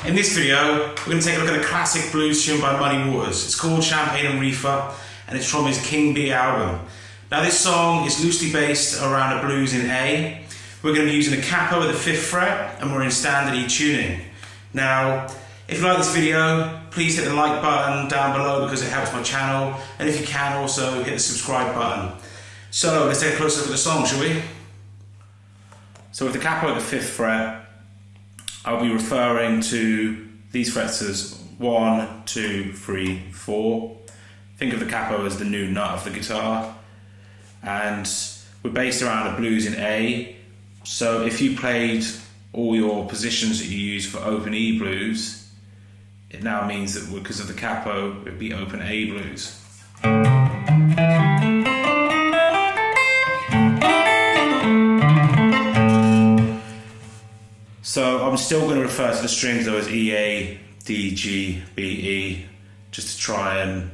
In this video, we're going to take a look at a classic blues tune by Muddy Waters. It's called Champagne and Reefer, and it's from his King B album. Now this song is loosely based around a blues in A. We're going to be using a capo at the 5th fret, and we're in standard E tuning. Now, if you like this video, please hit the like button down below because it helps my channel, and if you can also hit the subscribe button. So let's take a closer look at the song, shall we? So with the capo at the 5th fret, I'll be referring to these frets as 1, 2, 3, 4. Think of the capo as the new nut of the guitar. And we're based around a blues in A. So if you played all your positions that you use for open E blues, it now means that because of the capo, it would be open A blues. So I'm still going to refer to the strings though as E, A, D, G, B, E, just to try and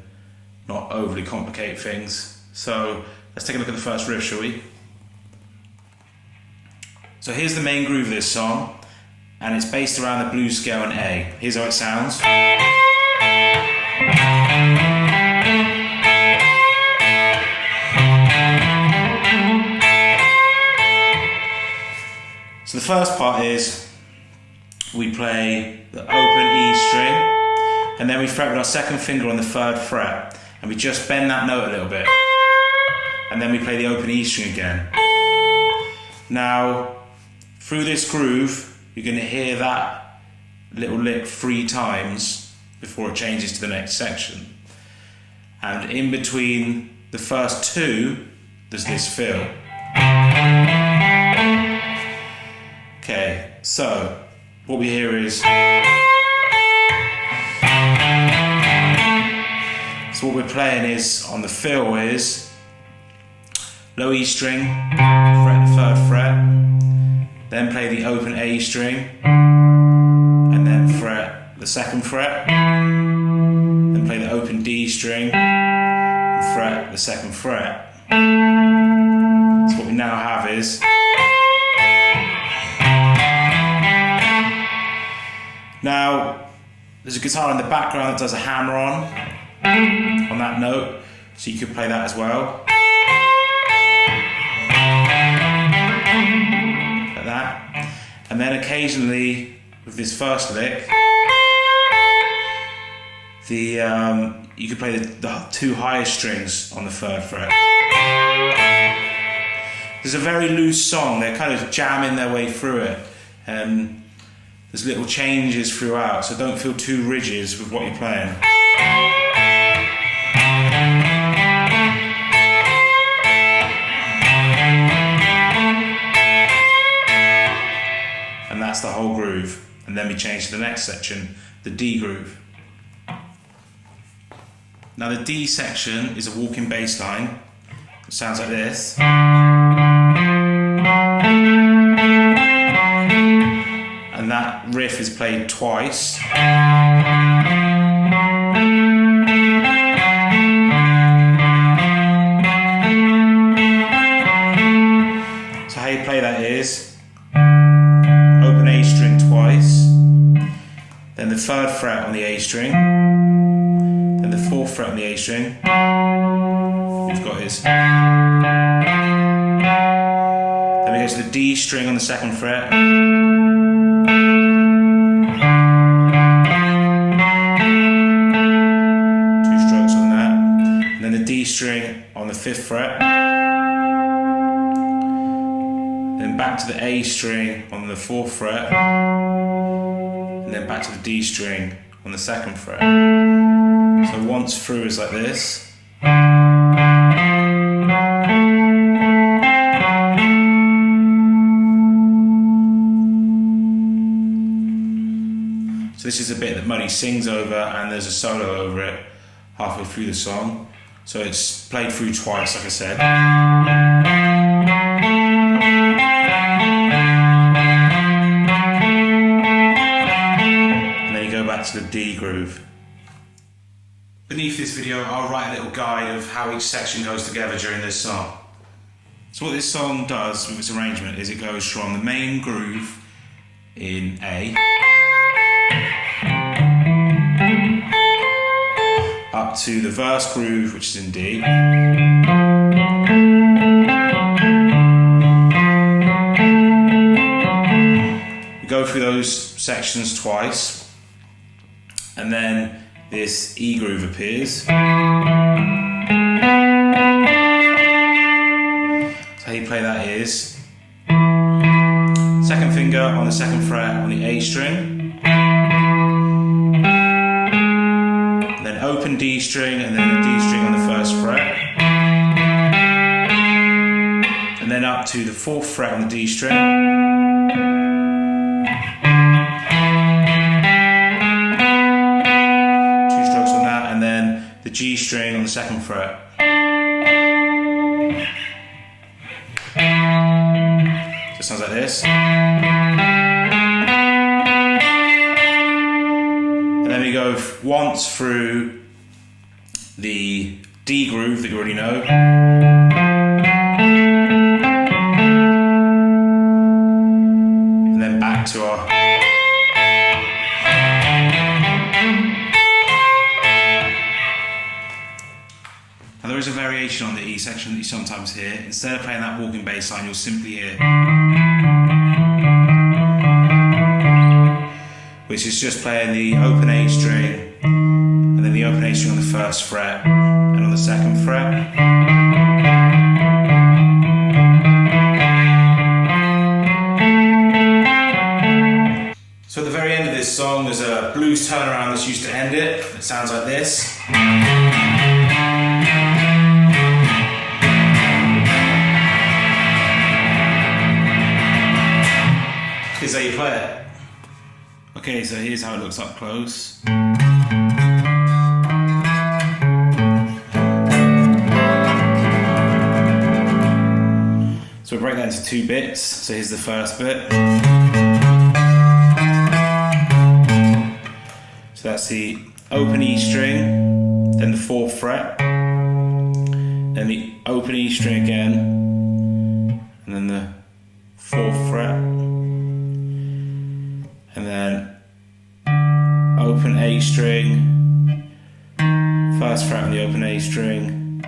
not overly complicate things. So let's take a look at the first riff, shall we? So here's the main groove of this song, and it's based around the blues scale in A. Here's how it sounds. So the first part is we play the open E string, and then we fret with our second finger on the 3rd fret, and we just bend that note a little bit, and then we play the open E string again. Now, through this groove, you're going to hear that little lick 3 times before it changes to the next section. And in between the first 2, there's this fill. Okay, so what we hear is... So what we're playing is, on the fill is low E string, fret the 3rd fret, then play the open A string, and then fret the 2nd fret, then play the open D string, and fret the 2nd fret. So what we now have is... Now, there's a guitar in the background that does a hammer on that note, so you could play that as well. Like that. And then occasionally, with this first lick, you could play the 2 highest strings on the 3rd fret. It's a very loose song, they're kind of jamming their way through it. There's little changes throughout, so don't feel too rigid with what you're playing. And that's the whole groove. And then we change to the next section, the D groove. Now the D section is a walking bass line. It sounds like this. And that riff is played twice. So how you play that is open A string twice, then the 3rd fret on the A string, then the 4th fret on the A string. We've got is. Then we go to the D string on the 2nd fret. String on the 5th fret, then back to the A string on the 4th fret, and then back to the D string on the 2nd fret. So once through is like this. So this is a bit that Muddy sings over, and there's a solo over it halfway through the song. So it's played through twice, like I said. And then you go back to the D groove. Beneath this video, I'll write a little guide of how each section goes together during this song. So what this song does with its arrangement is it goes from the main groove in A up to the verse groove, which is in D. We go through those sections twice, and then this E groove appears. So how you play that is second finger on the second fret on the A string, then open D string, and then a D string on the first fret, and then up to the fourth fret on the D string, the G string on the second fret. So it sounds like this. And then we go once through the D groove that you already know. And then back to our Now there is a variation on the E section that you sometimes hear. Instead of playing that walking bass line, you'll simply hear, which is just playing the open A string, and then the open A string on the first fret, and on the second fret. So at the very end of this song, there's a blues turnaround that's used to end it. It sounds like this. Here's how you play it. Okay, so here's how it looks up close. So we'll break that into 2 bits. So here's the first bit. So that's the open E string, then the 4th fret, then the open E string again, and then the 4th fret, and then open A string, 1st fret on the open A string,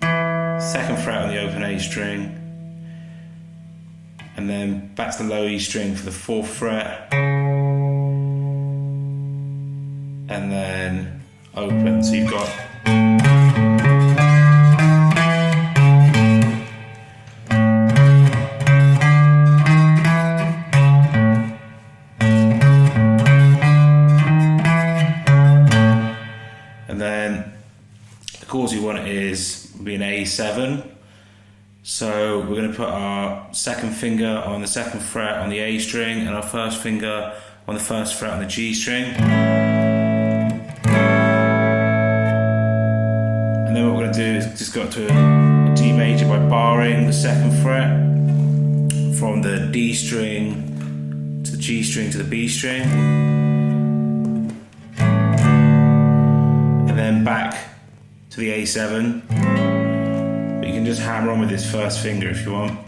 2nd fret on the open A string, and then back to the low E string for the 4th fret, and then open. So you've got and then the chords you want is be an A7. So we're going to put our second finger on the 2nd fret on the A string and our first finger on the 1st fret on the G string. And then what we're going to do is just go up to a D major by barring the 2nd fret from the D string to the G string to the B string. And then back to the A7. But you can just hammer on with this first finger if you want.